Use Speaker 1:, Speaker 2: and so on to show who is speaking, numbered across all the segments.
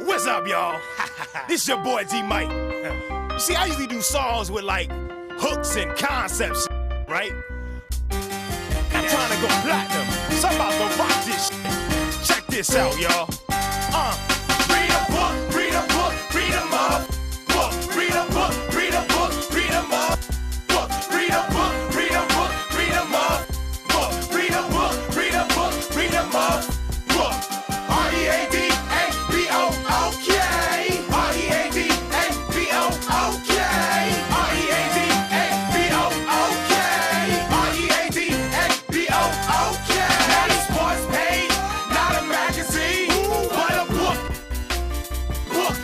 Speaker 1: What's up, y'all? This your boy D Mike. You see, I usually do songs with like hooks and concepts, right? I'm trying to go platinum, so I'm about to rock this shit. Check this out, y'all. Read a book, read a book, read a mother book. Read a book, read a book, read a mother book. Read a book, read a book, read a mother book. Read a book, read a book, read a mother book. R-E-A-D-A-B-O-O-K. R-E-A-D-A-B-O-O-K. R-E-A-D-A-B-O-O-K. R-E-A-D-A-B-O-O-K. Not a sports page, not a magazine, but a book. Book.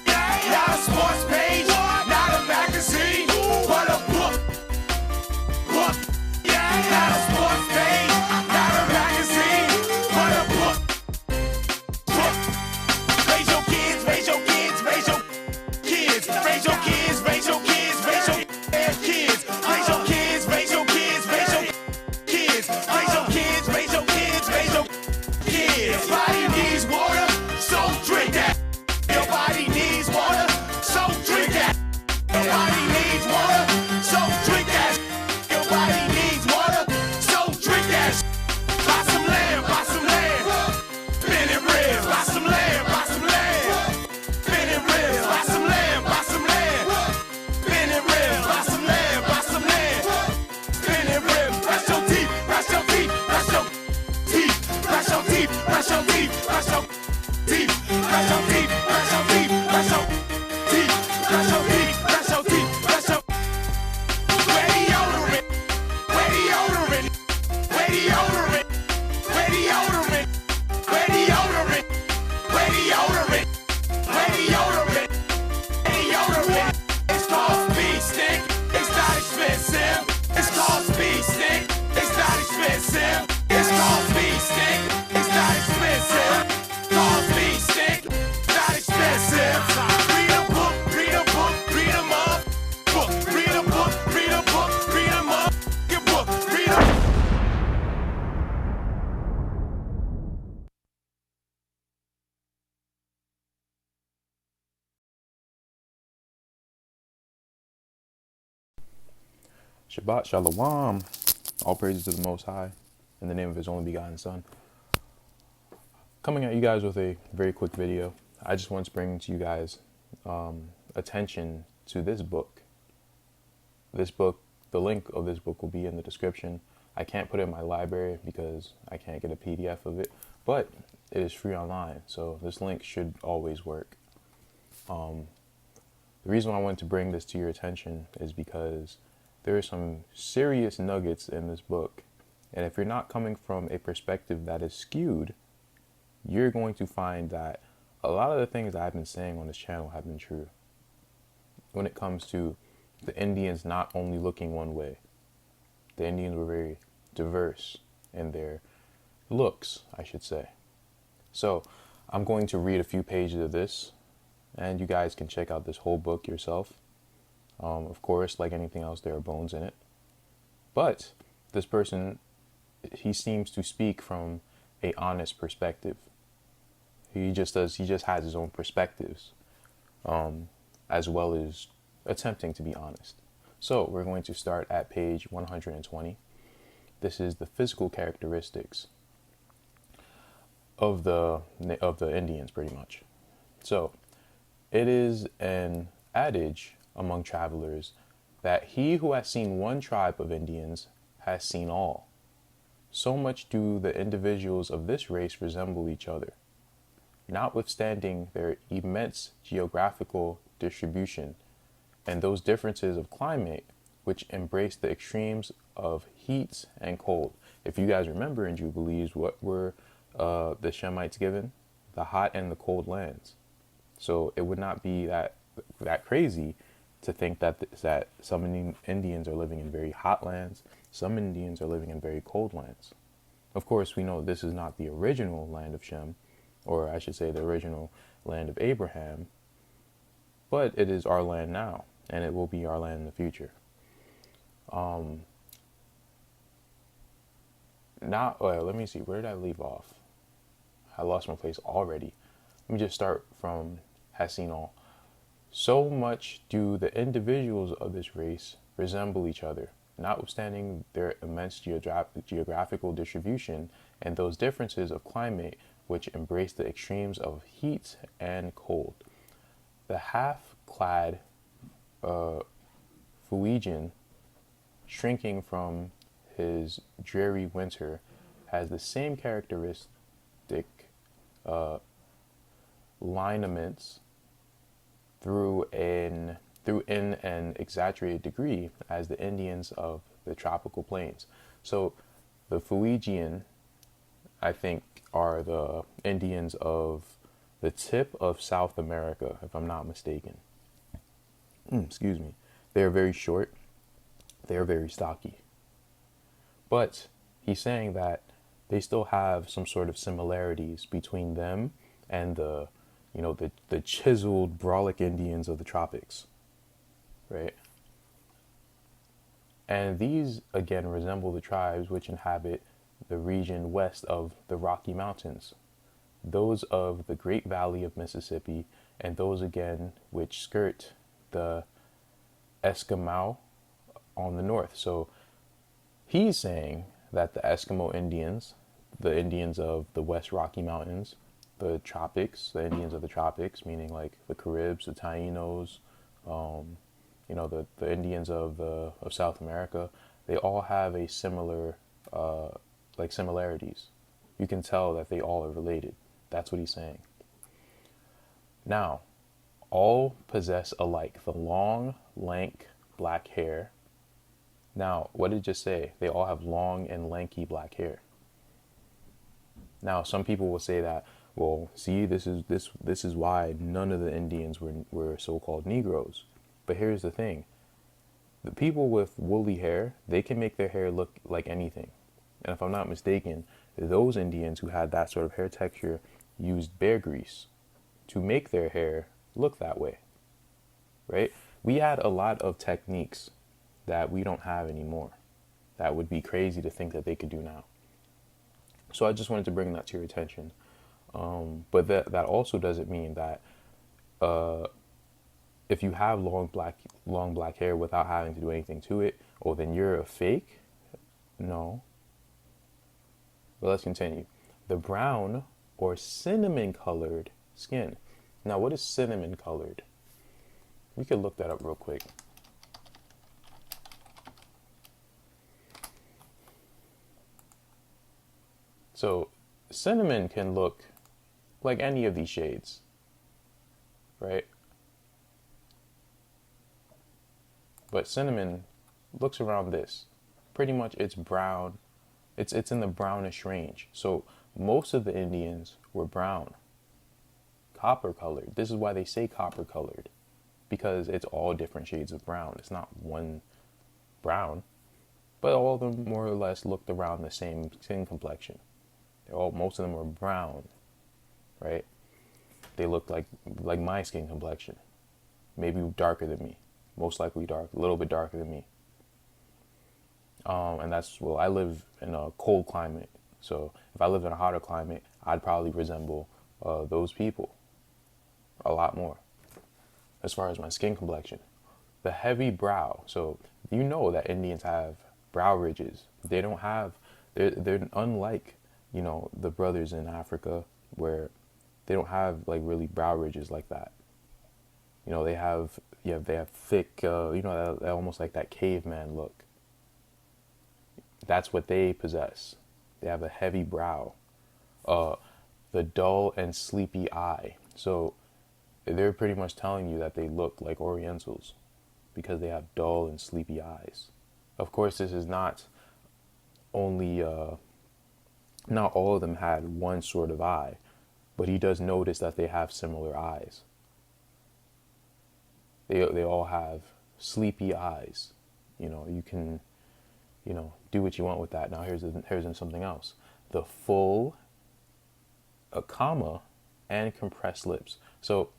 Speaker 1: Not a sports page, not a magazine, but a book. Book. Not a sports page, not a magazine, but a book. Book. Raise your kids, raise your kids, raise your kids. Raise your kids, raise your kids, raise your kids. Raise your kids, raise your kids, raise your kids. Raise your kids, raise your kids, raise your kids. Your body needs water, so drink that. Your body needs water, so drink that. Your body needs water, so drink that. Your body needs water, so drink that. Buy some land, buy some land. Spin it real, buy some land, buy some land. Spin it real, buy some land, buy some land. Spin it real, buy some land, buy some land. Spin it real, brush your teeth, brush your teeth, brush your teeth, brush your teeth, brush your teeth, brush your teeth, brush your teeth, brush your teeth, brush your teeth, brush your teeth, brush your teeth, brush your deodorant, deodorant, deodorant, deodorant, deodorant, deodorant, deodorant, deodorant. It's called Speed Stick. It's not expensive. It's called Speed Stick. It's not expensive. It's called Speed Stick. It's not expensive. Called Speed Stick. Not expensive. Read a book. Read a book. Read a book. Read a book. Read a book. Read a book. Your book. Read a book.
Speaker 2: Shabbat Shalom. All praises to the Most High, in the name of His only begotten Son. Coming at you guys with a very quick video. I just want to bring to you guys attention to this book. This book, the link of this book will be in the description. I can't put it in my library because I can't get a PDF of it, but it is free online, so this link should always work. The reason why I wanted to bring this to your attention is because there are some serious nuggets in this book. And if you're not coming from a perspective that is skewed, you're going to find that a lot of the things that I've been saying on this channel have been true. When it comes to the Indians not only looking one way, the Indians were very diverse in their looks, I should say. So I'm going to read a few pages of this, and you guys can check out this whole book yourself. Of course, like anything else, there are bones in it. But this person, he seems to speak from a honest perspective. He just has his own perspectives, as well as attempting to be honest. So we're going to start at page 120. This is the physical characteristics of the Indians, pretty much. So it is an adage among travelers that he who has seen one tribe of Indians has seen all. So much do the individuals of this race resemble each other. Notwithstanding their immense geographical distribution and those differences of climate which embrace the extremes of heat and cold. If you guys remember in Jubilees, what were the Shemites given? The hot and the cold lands. So it would not be that crazy to think that some Indians are living in very hot lands, some Indians are living in very cold lands. Of course, we know this is not the original land of Shem, or I should say the original land of Abraham, but it is our land now, and it will be our land in the future. Let me see, where did I leave off? I lost my place already. Let me just start from has seen all. So much do the individuals of this race resemble each other, notwithstanding their immense geographical distribution and those differences of climate which embrace the extremes of heat and cold. The half-clad Fuegian, shrinking from his dreary winter, has the same characteristic lineaments in an exaggerated degree as the Indians of the tropical plains. So the Fuegian, I think, are the Indians of the tip of South America, if I'm not mistaken. Excuse me. They are very short. They are very stocky. But he's saying that they still have some sort of similarities between them and the chiseled, brolic Indians of the tropics, right? And these, again, resemble the tribes which inhabit the region west of the Rocky Mountains, those of the Great Valley of Mississippi, and those, again, which skirt the Eskimo on the north. So he's saying that the Eskimo Indians, the Indians of the West Rocky Mountains, the tropics, the Indians of the tropics, meaning like the Caribs, the Tainos, the Indians of South America, they all have a similar, similarities. You can tell that they all are related. That's what he's saying. Now, all possess alike the long, lank, black hair. Now, what did it just say? They all have long and lanky black hair. Now, some people will say that, well, see, this is why none of the Indians were so-called Negroes. But here's the thing. The people with woolly hair, they can make their hair look like anything. And if I'm not mistaken, those Indians who had that sort of hair texture used bear grease to make their hair look that way, right? We had a lot of techniques that we don't have anymore that would be crazy to think that they could do now. So I just wanted to bring that to your attention. But that also doesn't mean that if you have long black hair without having to do anything to it, oh, then you're a fake? No. But let's continue. The brown or cinnamon colored skin. Now, what is cinnamon colored? We could look that up real quick. So cinnamon can look like any of these shades, right? But cinnamon looks around this. Pretty much it's brown. It's in the brownish range. So most of the Indians were brown, copper colored. This is why they say copper colored, because it's all different shades of brown. It's not one brown, but all of them more or less looked around the same skin complexion. Most of them were brown, right? They looked like my skin complexion, maybe darker than me, most likely a little bit darker than me. And I live in a cold climate, so if I lived in a hotter climate, I'd probably resemble those people a lot more as far as my skin complexion. The heavy brow, so you know that Indians have brow ridges. They don't have, they're unlike, the brothers in Africa where they don't have like really brow ridges like that. They have thick, almost like that caveman look. That's what they possess. They have a heavy brow, the dull and sleepy eye. So they're pretty much telling you that they look like Orientals because they have dull and sleepy eyes. Of course, this is not only, not all of them had one sort of eye, but he does notice that they have similar eyes. They all have sleepy eyes. You can, do what you want with that. Now here's something else. The full, a comma, and compressed lips. So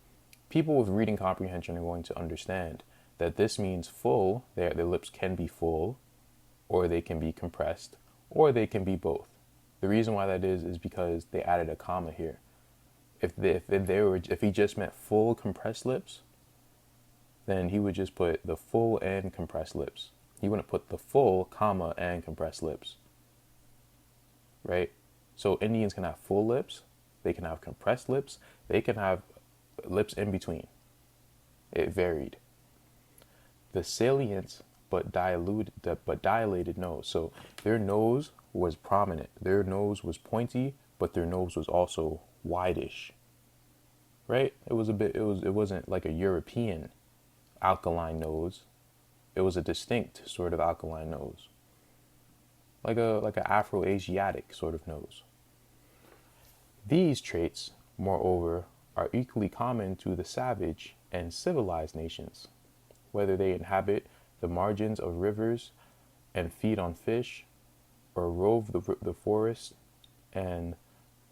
Speaker 2: people with reading comprehension are going to understand that this means full. Their lips can be full, or they can be compressed, or they can be both. The reason why that is because they added a comma here. If he just meant full compressed lips, then he would just put the full and compressed lips. He wouldn't put the full, comma, and compressed lips. Right? So Indians can have full lips, they can have compressed lips, they can have lips in between. It varied. The salient but dilated nose. So their nose was prominent. Their nose was pointy, but their nose was also wideish. Right? It wasn't like a European alkaline nose. It was a distinct sort of alkaline nose. Like an Afro-Asiatic sort of nose. These traits, moreover, are equally common to the savage and civilized nations, whether they inhabit the margins of rivers and feed on fish, or rove the forest and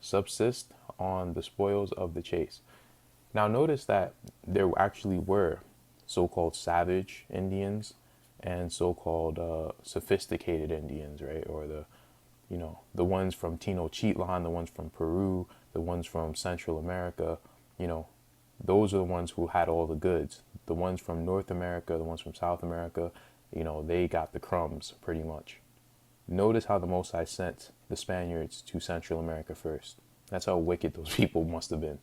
Speaker 2: subsist on the spoils of the chase. Now notice that there actually were so-called savage Indians and so-called sophisticated Indians, right? Or the ones from Tenochtitlan, the ones from Peru, the ones from Central America, those are the ones who had all the goods. The ones from North America, the ones from South America, they got the crumbs pretty much. Notice how the Most High sent the Spaniards to Central America first. That's how wicked those people must have been.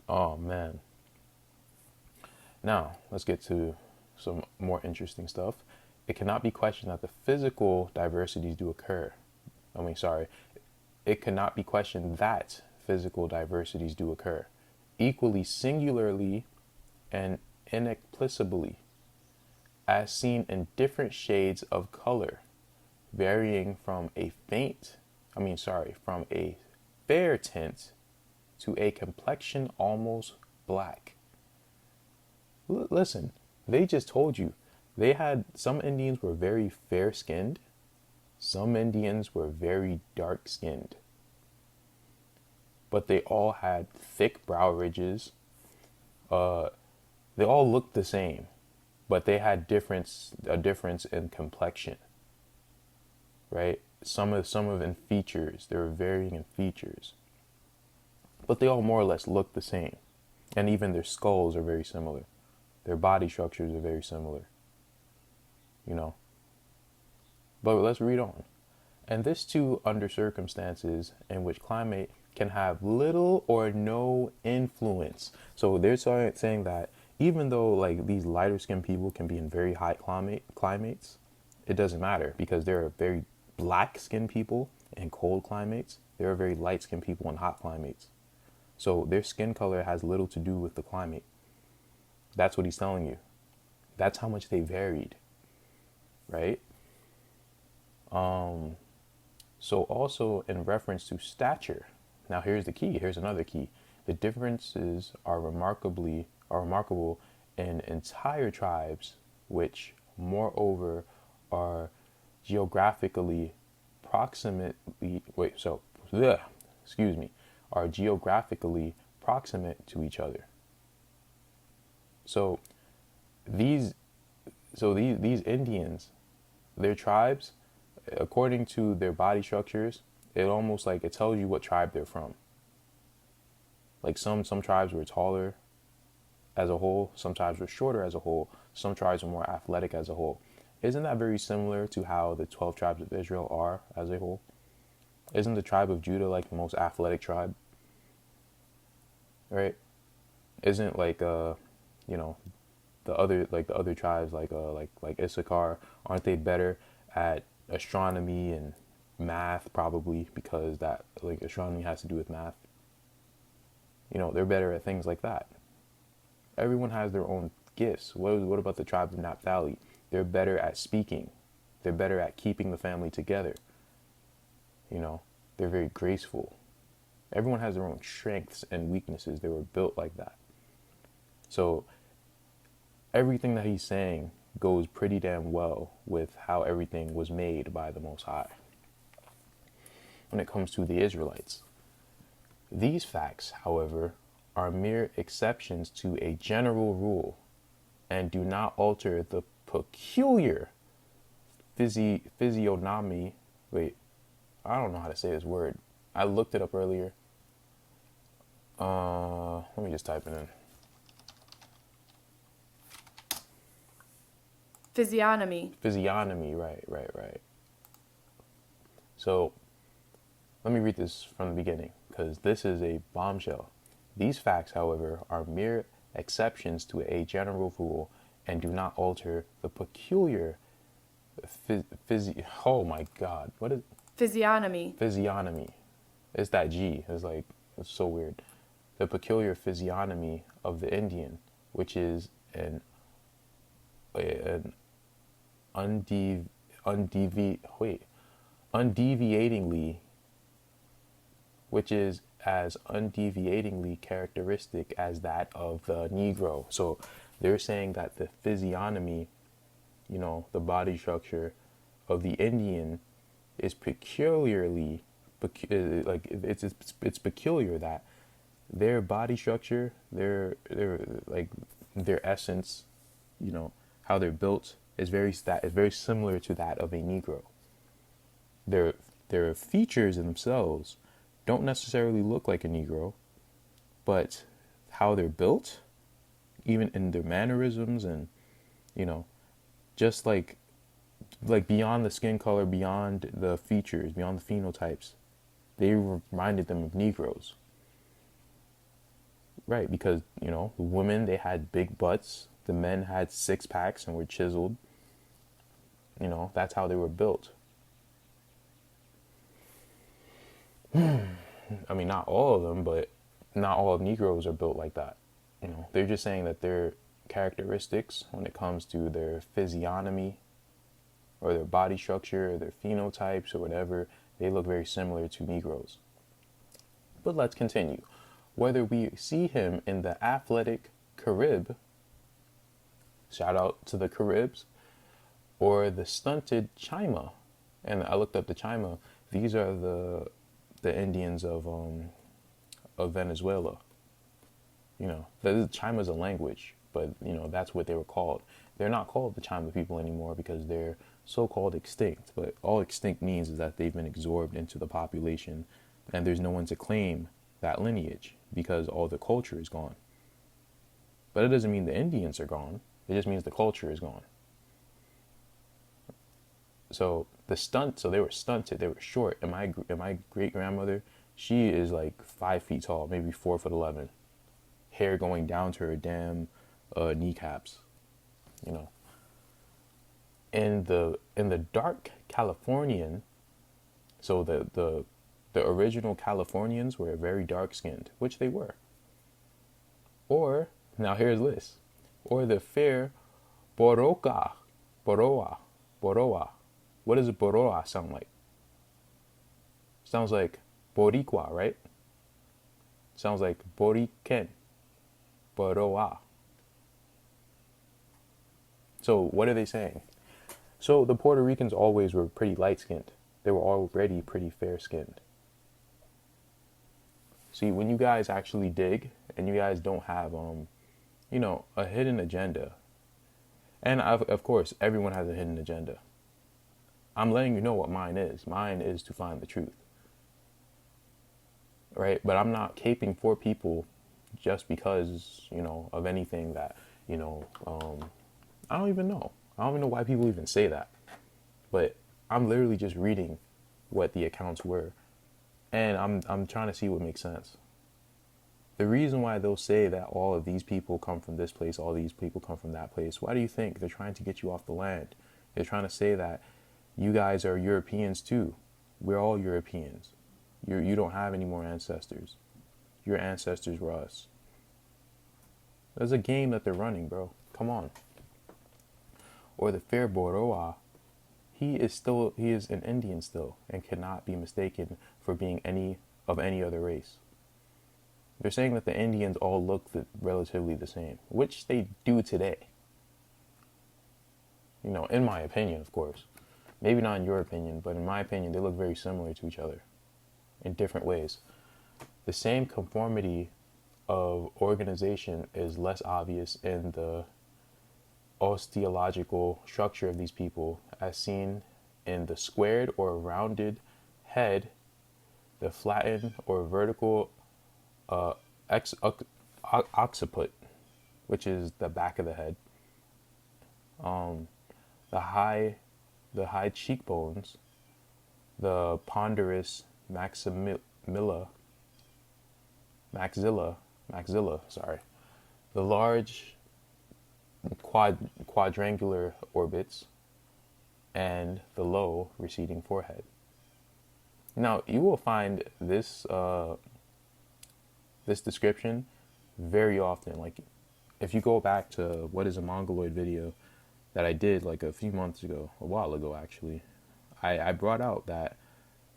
Speaker 2: Oh, man. Now, let's get to some more interesting stuff. It cannot be questioned that the physical diversities do occur. It cannot be questioned that physical diversities do occur, equally singularly and inexplicably, as seen in different shades of color, varying from a fair tint to a complexion almost black. Listen, they just told you some Indians were very fair skinned, some Indians were very dark skinned, but they all had thick brow ridges. They all looked the same, but they had a difference in complexion, right? Some of in features, they were varying in features, but they all more or less looked the same, and even their skulls are very similar. Their body structures are very similar, But let's read on. And this too under circumstances in which climate can have little or no influence. So they're saying that even though like these lighter skinned people can be in very high climates, it doesn't matter because there are very black skinned people in cold climates. There are very light skinned people in hot climates. So their skin color has little to do with the climate. That's what he's telling you. That's how much they varied, right? So also in reference to stature. Now here's the key. Here's another key. The differences are remarkable in entire tribes, which moreover are geographically are geographically proximate to each other. So these Indians, their tribes, according to their body structures, it almost like it tells you what tribe they're from. Like some tribes were taller as a whole, some tribes were shorter as a whole, some tribes were more athletic as a whole. Isn't that very similar to how the 12 tribes of Israel are as a whole? Isn't the tribe of Judah like the most athletic tribe? Right? Isn't like the other tribes like Issachar, aren't they better at astronomy and math probably because that like astronomy has to do with math? They're better at things like that. Everyone has their own gifts. What about the tribe of Naphtali? They're better at speaking. They're better at keeping the family together. They're very graceful. Everyone has their own strengths and weaknesses. They were built like that. So everything that he's saying goes pretty damn well with how everything was made by the Most High. When it comes to the Israelites, these facts, however, are mere exceptions to a general rule and do not alter the peculiar physiognomy. Wait, I don't know how to say this word. I looked it up earlier. Let me just type it in.
Speaker 3: Physiognomy.
Speaker 2: Physiognomy, right. So let me read this from the beginning, because this is a bombshell. These facts, however, are mere exceptions to a general rule and do not alter the peculiar oh my god, what is
Speaker 3: Physiognomy.
Speaker 2: physiognomy? It's that G. It's like, it's so weird. The peculiar physiognomy of the Indian, which is an undeviatingly, which is as undeviatingly characteristic as that of the Negro. So they're saying that the physiognomy, the body structure of the Indian is peculiarly, like it's peculiar that their body structure, their like their essence, how they're built is very similar to that of a Negro. Their features themselves don't necessarily look like a Negro, but how they're built, even in their mannerisms and, just like beyond the skin color, beyond the features, beyond the phenotypes, they reminded them of Negroes. Right, because, the women, they had big butts, the men had six packs and were chiseled. That's how they were built. I mean, not all of them, but not all of Negroes are built like that. They're just saying that their characteristics when it comes to their physiognomy or their body structure or their phenotypes or whatever, they look very similar to Negroes. But let's continue. Whether we see him in the athletic Carib, shout out to the Caribs, or the stunted Chima, and I looked up the Chima. These are the Indians of Venezuela. The Chima's a language, but that's what they were called. They're not called the Chima people anymore because they're so-called extinct. But all extinct means is that they've been absorbed into the population, and there's no one to claim that lineage because all the culture is gone. But it doesn't mean the Indians are gone. It just means the culture is gone. So they were stunted, they were short. And my great grandmother, she is like 5 feet tall, maybe 4'11", hair going down to her damn kneecaps. In the dark Californian, so the original Californians were very dark skinned, which they were. Or now here's this, or the fair Boroa. What does Boroa sound like? Sounds like Boricua, right? Sounds like Boriken. Boroa. So what are they saying? So the Puerto Ricans always were pretty light-skinned. They were already pretty fair-skinned. See, when you guys actually dig and you guys don't have, a hidden agenda, and of course, everyone has a hidden agenda. I'm letting you know what mine is. Mine is to find the truth. Right? But I'm not caping for people just because, of anything that, I don't even know. I don't even know why people even say that. But I'm literally just reading what the accounts were. And I'm trying to see what makes sense. The reason why they'll say that all of these people come from this place, all these people come from that place, why do you think? They're trying to get you off the land. They're trying to say that you guys are Europeans too. We're all Europeans. You don't have any more ancestors. Your ancestors were us. There's a game that they're running, bro. Come on. Or the fair Boroa, he is an Indian still and cannot be mistaken for being any other race. They're saying that the Indians all look relatively the same, which they do today. In my opinion, of course. Maybe not in your opinion, but in my opinion, they look very similar to each other in different ways. The same conformity of organization is less obvious in the osteological structure of these people as seen in the squared or rounded head, the flattened or vertical occiput, which is the back of the head. The high cheekbones, the ponderous maxilla, sorry, the large quadrangular orbits, and the low receding forehead. Now you will find this this description very often. Like if you go back to what is a Mongoloid video that I did like a few months ago, a while ago actually, I brought out that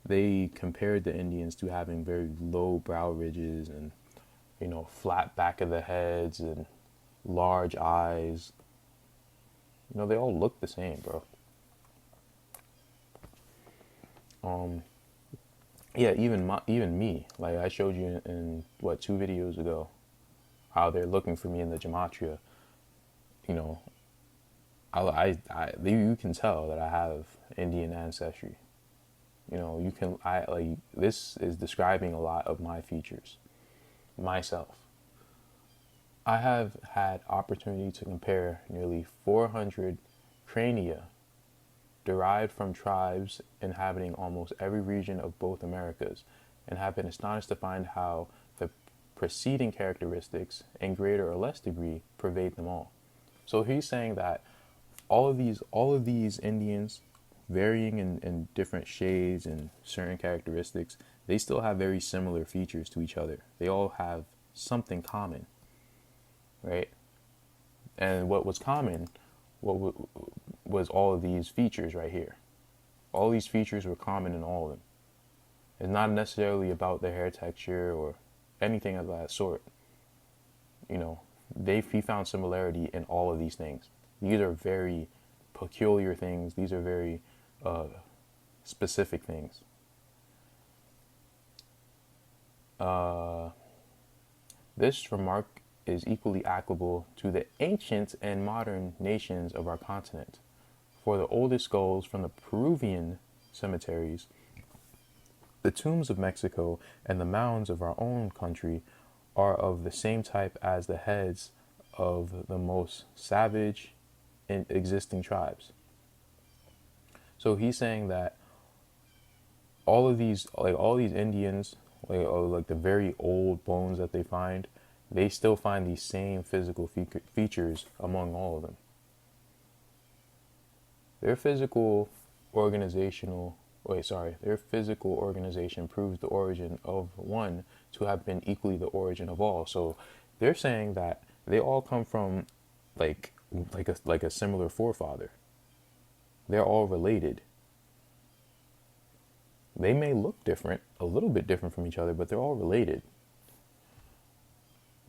Speaker 2: they compared the Indians to having very low brow ridges and, you know, flat back of the heads and large eyes. You know, they all look the same, bro. Yeah, even me, like I showed you in what, 2 videos ago, how they're looking for me in the gematria. You know, you can tell that I have Indian ancestry. You know, this is describing a lot of my features, myself. I have had opportunity to compare nearly 400 crania derived from tribes inhabiting almost every region of both Americas, and have been astonished to find how the preceding characteristics, in greater or less degree, pervade them all. So he's saying that all of these Indians, varying in different shades and certain characteristics, they still have very similar features to each other. They all have something common, right? And what was common, was all of these features right here. All these features were common in all of them. It's not necessarily about the hair texture or anything of that sort. You know, he found similarity in all of these things. These are very peculiar things. These are very specific things. This remark is equally applicable to the ancient and modern nations of our continent. For the oldest skulls from the Peruvian cemeteries, the tombs of Mexico, and the mounds of our own country are of the same type as the heads of the most savage in existing tribes. So he's saying that all these Indians, like the very old bones that they find, they still find these same physical features among all of them. Their physical organization proves the origin of one to have been equally the origin of all. So they're saying that they all come from like a similar forefather. They're all related. They may look different, a little bit different from each other, but they're all related.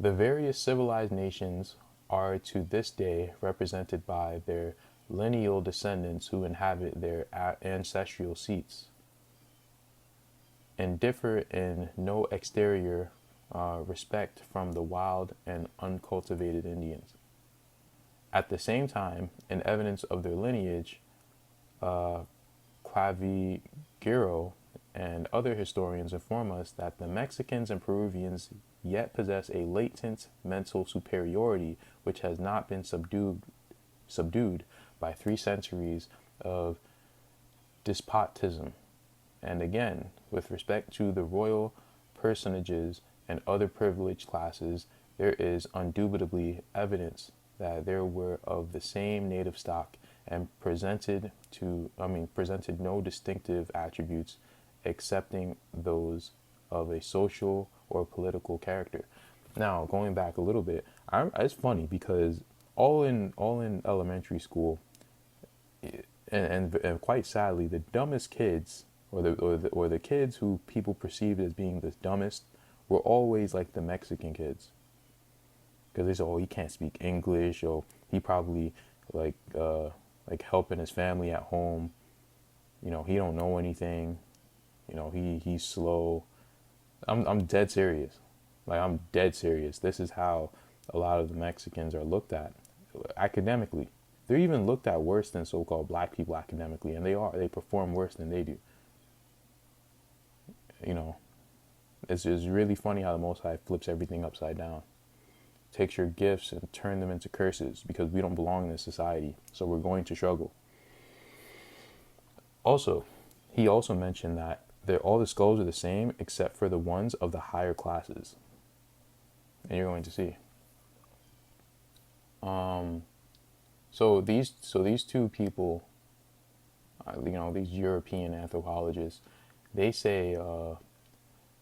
Speaker 2: The various civilized nations are to this day represented by their lineal descendants who inhabit their ancestral seats and differ in no exterior respect from the wild and uncultivated Indians. At the same time, in evidence of their lineage, Clavigero and other historians inform us that the Mexicans and Peruvians yet possess a latent mental superiority which has not been subdued by 3 centuries of despotism. And again, with respect to the royal personages and other privileged classes, there is undoubtedly evidence that they were of the same native stock and presented no distinctive attributes excepting those of a social or political character. Now, going back a little bit, it's funny because all in elementary school, and quite sadly, the dumbest kids, or the kids who people perceived as being the dumbest, were always like the Mexican kids. Because they said, oh, he can't speak English, or he probably like helping his family at home. You know, he don't know anything. You know, he's slow. I'm dead serious. Like, I'm dead serious. This is how a lot of the Mexicans are looked at academically. They're even looked at worse than so-called black people academically, and they perform worse than they do. You know, It's really funny how the Most High flips everything upside down. Takes your gifts and turn them into curses because we don't belong in this society. So we're going to struggle. Also, he also mentioned that all the skulls are the same except for the ones of the higher classes. And you're going to see. So these two people, these European anthropologists, they say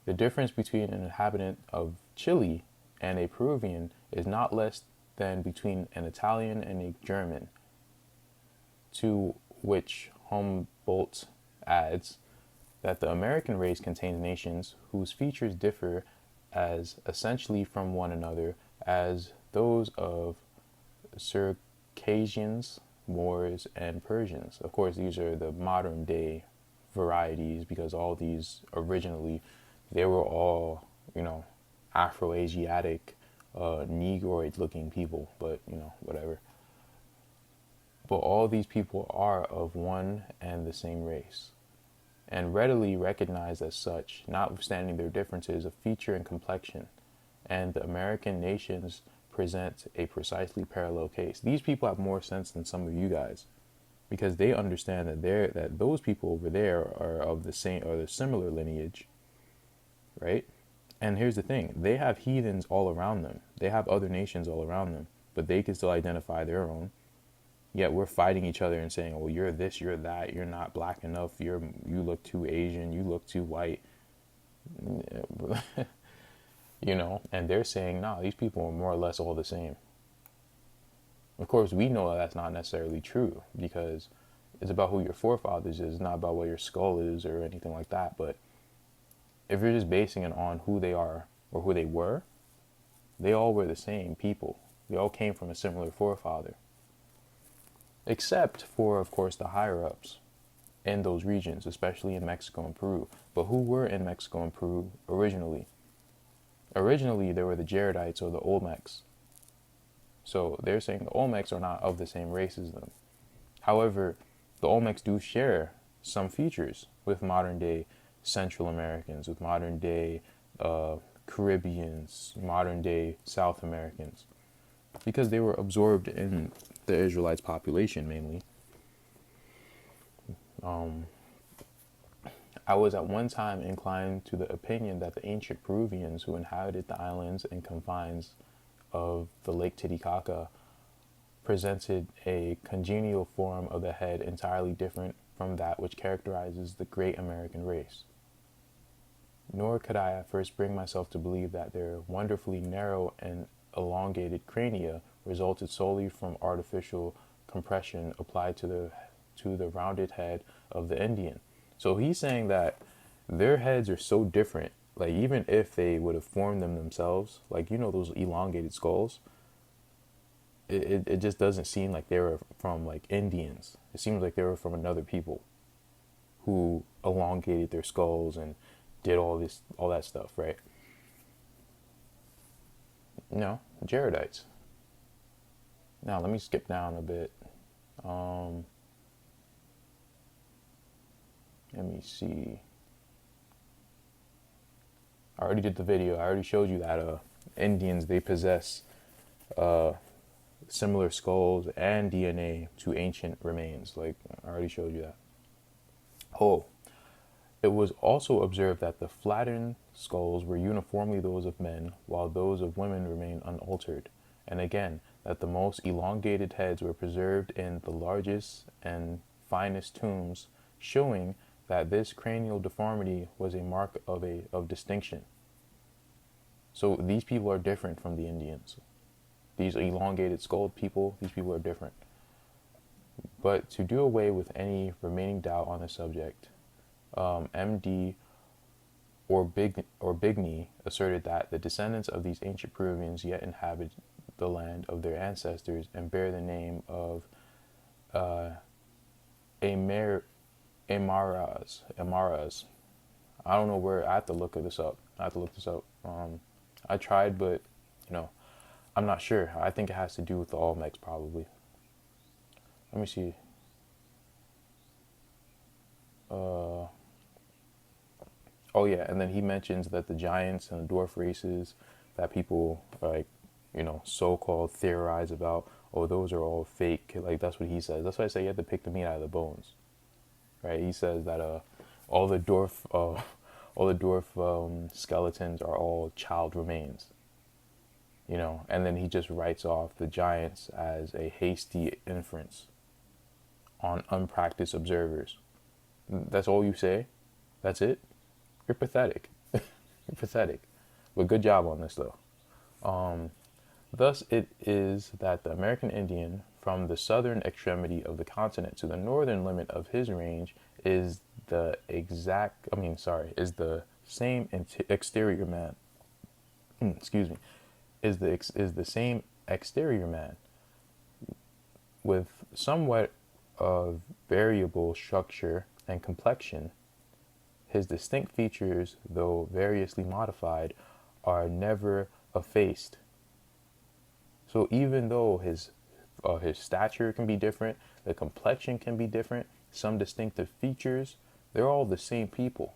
Speaker 2: the difference between an inhabitant of Chile and a Peruvian is not less than between an Italian and a German, to which Humboldt adds that the American race contains nations whose features differ as essentially from one another as those of Circassians, Moors, and Persians. Of course, these are the modern day varieties because all these originally, they were all, Afro-Asiatic, Negroid looking people, but, whatever. But all these people are of one and the same race, and readily recognized as such, notwithstanding their differences of feature and complexion. And the American nations present a precisely parallel case. These people have more sense than some of you guys, because they understand that those people over there are of the same or the similar lineage, right? And here's the thing: they have heathens all around them. They have other nations all around them, but they can still identify their own. Yet we're fighting each other and saying, "Oh, you're this, you're that. You're not black enough. You look too Asian. You look too white." And they're saying, "Nah, these people are more or less all the same." Of course, we know that's not necessarily true because it's about who your forefathers is, not about what your skull is or anything like that. But if you're just basing it on who they are or who they were, they all were the same people. They all came from a similar forefather. Except for, of course, the higher-ups in those regions, especially in Mexico and Peru. But who were in Mexico and Peru originally? Originally, there were the Jaredites or the Olmecs. So they're saying the Olmecs are not of the same race as them. However, the Olmecs do share some features with modern-day Central Americans, with modern-day Caribbeans, modern-day South Americans, because they were absorbed in the Israelites' population mainly. I was at one time inclined to the opinion that the ancient Peruvians who inhabited the islands and confines of the Lake Titicaca presented a congenial form of the head entirely different from that which characterizes the great American race. Nor could I at first bring myself to believe that their wonderfully narrow and elongated crania resulted solely from artificial compression applied to the rounded head of the Indian. So he's saying that their heads are so different, like even if they would have formed them themselves, like those elongated skulls, it just doesn't seem like they were from like Indians. It seems like they were from another people who elongated their skulls and did all that stuff, right? No, Jaredites. Now let me skip down a bit. Let me see. I already did the video. I already showed you that Indians, they possess similar skulls and DNA to ancient remains. Like, I already showed you that. Oh, it was also observed that the flattened skulls were uniformly those of men, while those of women remained unaltered. And again, that the most elongated heads were preserved in the largest and finest tombs, showing that this cranial deformity was a mark of distinction. So these people are different from the Indians. These elongated skulled people, these people are different. But to do away with any remaining doubt on the subject, M.D. Orbigny asserted that the descendants of these ancient Peruvians yet inhabit the land of their ancestors and bear the name of Amaras. I don't know where. I have to look this up. I tried, but I'm not sure. I think it has to do with the Olmecs, probably. Let me see. Oh yeah, and then he mentions that the giants and the dwarf races that people like, so-called theorize about, oh, those are all fake. Like that's what he says. That's why I say you have to pick the meat out of the bones, right? He says that all the dwarf skeletons are all child remains, and then he just writes off the giants as a hasty inference on unpracticed observers. That's all you say? That's it? You're pathetic. You're pathetic. But good job on this, though. Thus, it is that the American Indian, from the southern extremity of the continent to the northern limit of his range, is the same exterior man. Excuse me. Is the same exterior man with somewhat of variable structure and complexion. His distinct features, though variously modified, are never effaced. So even though his stature can be different, the complexion can be different, some distinctive features, they're all the same people.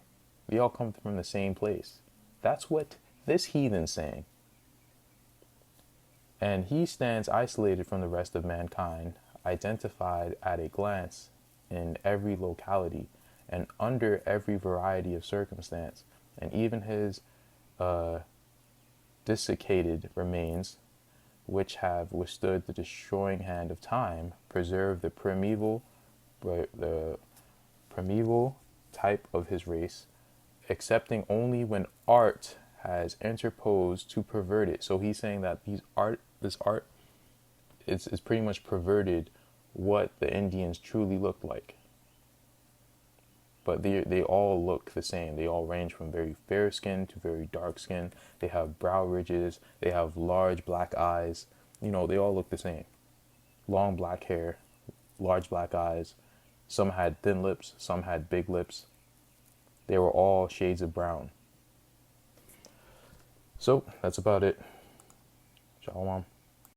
Speaker 2: They all come from the same place. That's what this heathen's saying. And he stands isolated from the rest of mankind, identified at a glance in every locality and under every variety of circumstance, and even his desiccated remains, which have withstood the destroying hand of time, preserve the primeval type of his race, excepting only when art has interposed to pervert it. So he's saying that this art is pretty much perverted what the Indians truly looked like. But they all look the same. They all range from very fair skin to very dark skin. They have brow ridges. They have large black eyes. They all look the same. Long black hair, large black eyes. Some had thin lips. Some had big lips. They were all shades of brown. So that's about it. Shalom.